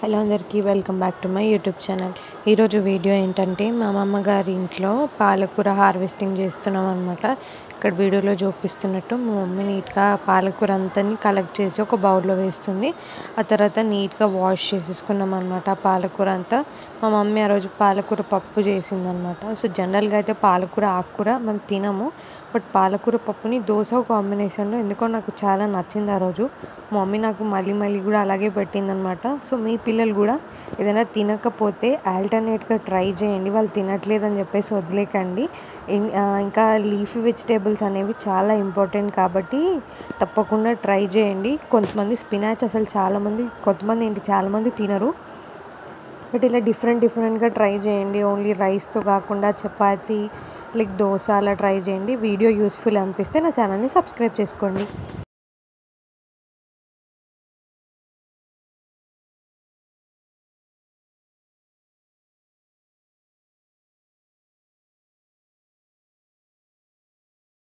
Hello అందరికీ welcome back to my YouTube channel. ఈరోజు video ఏంటంటే మా అమ్మమ్మ గారి ఇంట్లో పాలకూర హార్వెస్టింగ్ చేస్తున్నాం అనమాట. ఇక్కడ వీడియోలో చూపిస్తున్నట్టు మా మమ్మీ నీట్గా పాలకూర అంతని కలెక్ట్ చేసి ఒక బౌల్లో వేస్తుంది. ఆ తర్వాత నీట్గా వాష్ చేసేసుకున్నాం అనమాట పాలకూర అంతా. మా మమ్మీ ఆ రోజు పాలకూర పప్పు చేసిందనమాట. సో జనరల్గా అయితే పాలకూర ఆకుకూర మనం తినము, బట్ పాలకూర పప్పుని దోశ కాంబినేషన్లో ఎందుకో నాకు చాలా నచ్చింది ఆ రోజు. మా మమ్మీ నాకు మళ్ళీ కూడా అలాగే పెట్టిందనమాట. సో మీ పిల్లలు కూడా ఏదైనా తినకపోతే ఆల్టర్నేట్గా ట్రై చేయండి. వాళ్ళు తినట్లేదని చెప్పేసి వదిలేకండి. ఇంకా లీఫీ వెజిటేబుల్స్ అనేవి చాలా ఇంపార్టెంట్ కాబట్టి తప్పకుండా ట్రై చేయండి. కొంతమంది స్పినాచ్ అసలు చాలామంది తినరు, బట్ ఇలా డిఫరెంట్గా ట్రై చేయండి. ఓన్లీ రైస్తో కాకుండా చపాతీ లైక్ దోశ అలా ట్రై చేయండి. వీడియో యూస్ఫుల్ అనిపిస్తే నా ఛానల్ని సబ్స్క్రైబ్ చేసుకోండి.